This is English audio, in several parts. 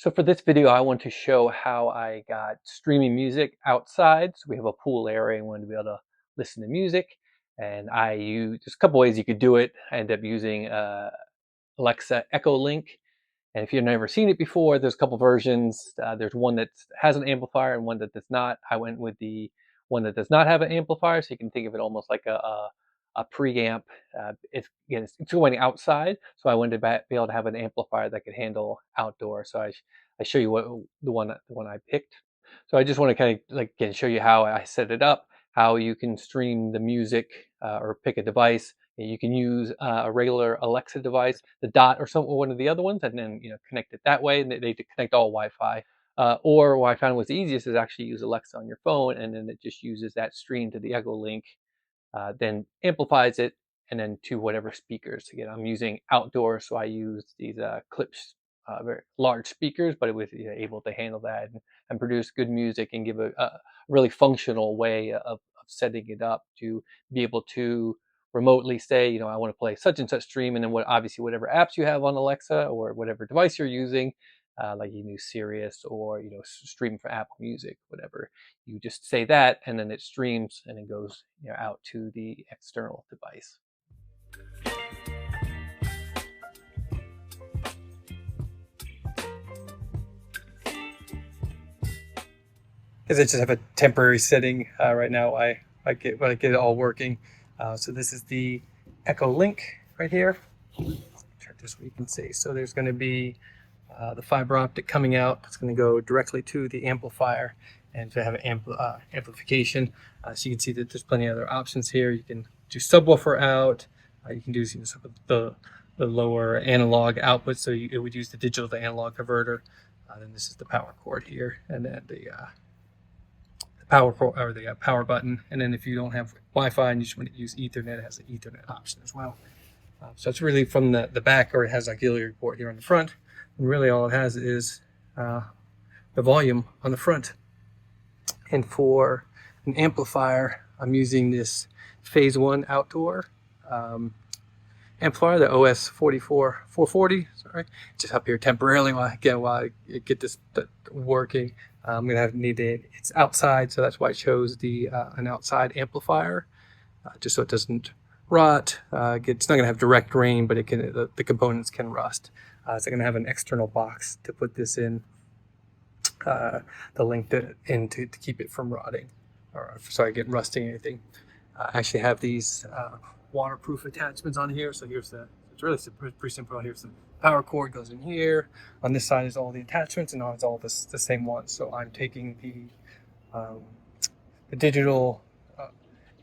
So for this video, I want to show how I got streaming music outside. So we have a pool area and want to be able to listen to music. And I use there's a couple ways you could do it. I end up using Alexa Echo Link. And if you've never seen it before, there's a couple versions. There's one that has an amplifier and one that does not. I went with the one that does not have an amplifier, so you can think of it almost like a preamp. It's going outside, so I wanted to be able to have an amplifier that could handle outdoor. So I show you what the one I picked. So I just want to kind of like again show you how I set it up, how you can stream the music or pick a device. You can use a regular Alexa device, the Dot or some one of the other ones, and then connect it that way. And they connect all Wi-Fi. Or what I found was the easiest is actually use Alexa on your phone, and then it just uses that stream to the Echo Link, then amplifies it, and then to whatever speakers. Again, I'm using outdoor, so I use these Clips, very large speakers, but it was able to handle that and produce good music and give a really functional way of setting it up to be able to remotely say, I want to play such and such stream, and then obviously whatever apps you have on Alexa or whatever device you're using, like you can use Sirius or stream for Apple Music, whatever. You just say that, and then it streams and it goes out to the external device. Because I just have a temporary setting right now. I get it all working. So this is the Echo Link right here. Check this so you can see. So there's going to be the fiber optic coming out. It's going to go directly to the amplifier and to have amplification. So you can see that there's plenty of other options here. You can do subwoofer out. You can do some of the lower analog output. So it would use the digital to analog converter. Then this is the power cord here, and then the power button. And then if you don't have Wi-Fi and you just want to use Ethernet, it has an Ethernet option as well. So it's really from the back, or it has auxiliary port here on the front. And really all it has is the volume on the front. And for an amplifier, I'm using this Phase 1 outdoor amplifier, the OS440. Sorry, just up here temporarily while I get this working. I'm gonna need it. It's outside, so that's why I chose the an outside amplifier, just so it doesn't rot. It's not gonna have direct rain, but the components can rust. So I'm gonna have an external box to put this in, the link to keep it from rotting, or get rusting or anything. I actually have these waterproof attachments on here. So it's really pretty simple. Here's the power cord goes in here. On this side is all the attachments, and now it's all the same one. So I'm taking the digital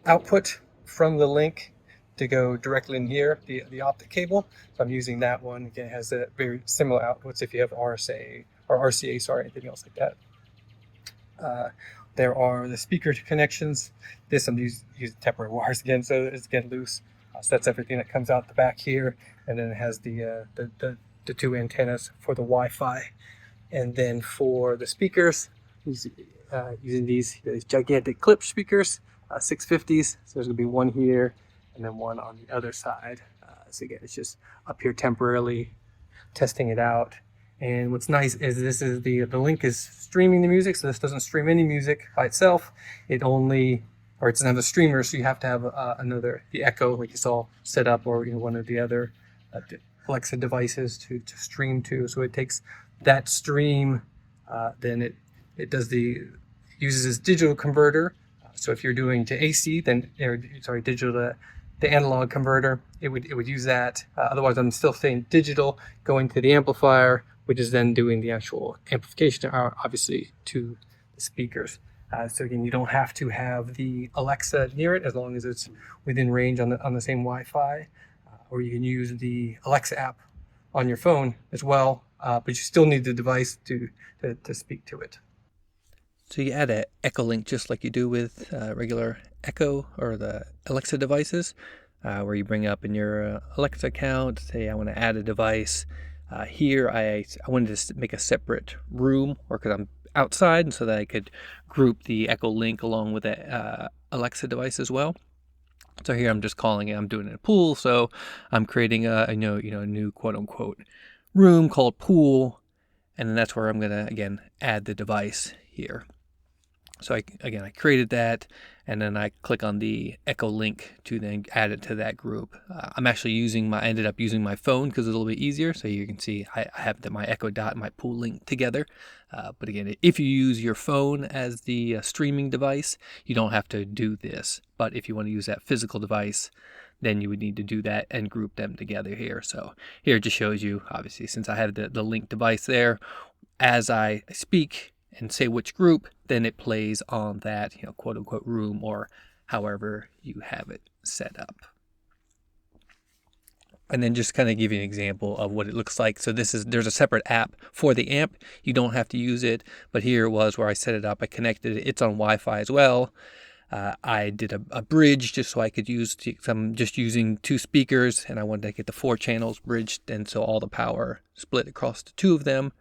output from the link to go directly in here, the optic cable. So I'm using that one. Again, it has a very similar outputs if you have RSA or RCA, anything else like that. There are the speaker connections. This I'm using temporary wires again, so it's getting loose. So that's everything that comes out the back here, and then it has the two antennas for the Wi-Fi, and then for the speakers, using these gigantic clip speakers, 650s. So there's gonna be one here, and then one on the other side. So again, it's just up here temporarily testing it out. And what's nice is this is the link is streaming the music, so this doesn't stream any music by itself. It doesn't have a streamer, so you have to have the Echo, like you saw, set up, or one of the other Alexa devices to stream to. So it takes that stream, then it uses this digital converter. So if you're doing to AC, then digital to the analog converter, it would use that. Otherwise, I'm still staying digital, going to the amplifier, which is then doing the actual amplification, obviously, to the speakers. So again, you don't have to have the Alexa near it as long as it's within range on the same Wi-Fi, or you can use the Alexa app on your phone as well, but you still need the device to speak to it. So you add an Echo Link just like you do with regular Echo or the Alexa devices, where you bring up in your Alexa account, say I want to add a device. Here I wanted to make a separate room, or because I'm outside, and so that I could group the Echo Link along with the Alexa device as well. So here I'm just calling it, I'm doing it in a pool, so I'm creating a new quote unquote room called pool, and then that's where I'm going to, again, add the device here. So I created that, and then I click on the Echo link to then add it to that group. I'm actually I ended up using my phone because it's a little bit easier. So you can see I have my Echo Dot and my pool link together. But again, if you use your phone as the streaming device, you don't have to do this. But if you want to use that physical device, then you would need to do that and group them together here. So here it just shows you, obviously, since I have the link device there, as I speak and say which group, then it plays on that, quote unquote room, or however you have it set up. And then just kind of give you an example of what it looks like. So there's a separate app for the amp. You don't have to use it, but here it was where I set it up. I connected it. It's on Wi-Fi as well. I did a bridge just so I could use, I'm just using 2 speakers, and I wanted to get the 4 channels bridged, and so all the power split across the 2 of them.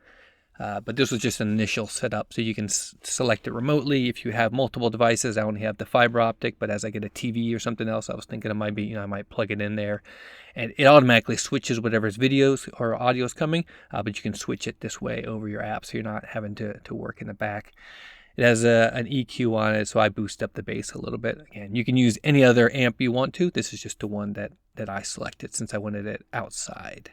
But this was just an initial setup, so you can select it remotely. If you have multiple devices, I only have the fiber optic, but as I get a TV or something else, I was thinking it might be, I might plug it in there, and it automatically switches whatever's videos or audio is coming, but you can switch it this way over your app, so you're not having to work in the back. It has an EQ on it, so I boost up the bass a little bit. Again, you can use any other amp you want to. This is just the one that I selected since I wanted it outside.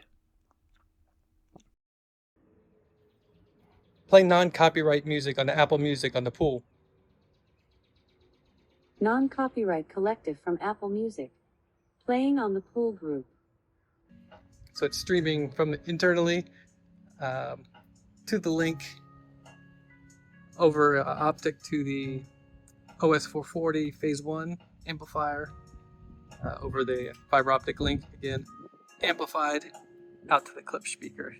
Play non-copyright music on the Apple Music on the pool. Non-copyright collective from Apple Music. Playing on the pool group. So it's streaming from internally to the link over optic to the OS440 phase 1 amplifier, over the fiber optic link, again amplified out to the clip speaker,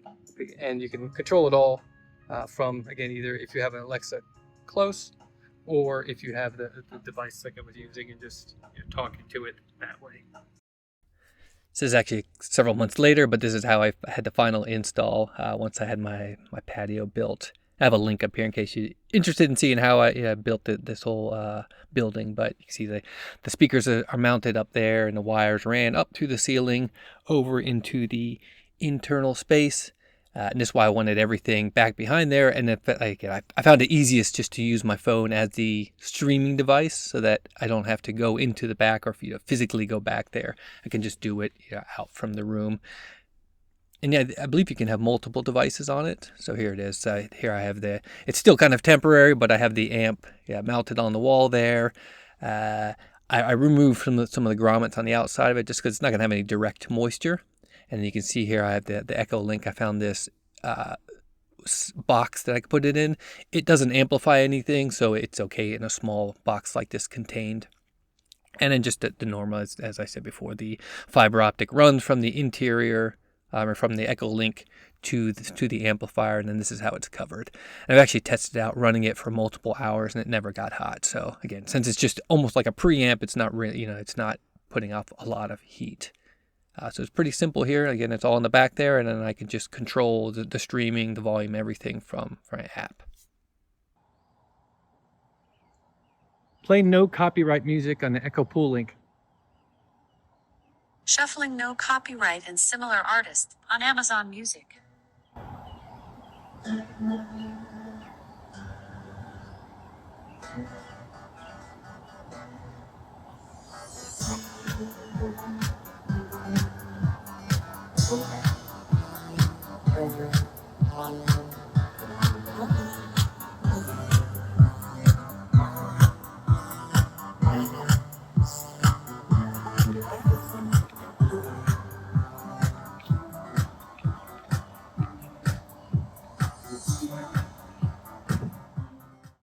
and you can control it all from, again, either if you have an Alexa close, or if you have the device like I was using and just talking to it that way. This is actually several months later, but this is how I had the final install once I had my patio built. I have a link up here in case you're interested in seeing how I built this whole building, but you can see the speakers are mounted up there, and the wires ran up to the ceiling over into the internal space. And this is why I wanted everything back behind there. And I found it easiest just to use my phone as the streaming device, so that I don't have to go into the back or physically go back there. I can just do it out from the room. And yeah, I believe you can have multiple devices on it. So here it is. Here I have it's still kind of temporary, but I have the amp mounted on the wall there. I removed some of the grommets on the outside of it just because it's not going to have any direct moisture. And you can see here I have the Echo link. I found this box that I could put it in. It doesn't amplify anything, so it's okay in a small box like this contained. And then just the normal, as I said before, the fiber optic runs from the interior, or from the Echo link to the amplifier, and then this is how it's covered. And I've actually tested out running it for multiple hours, and it never got hot. So again, since it's just almost like a preamp, it's not really, it's not putting off a lot of heat. So it's pretty simple here. Again, it's all in the back there, and then I can just control the streaming, the volume, everything from an app. Play no copyright music on the Echo Pool link. Shuffling no copyright and similar artists on Amazon Music.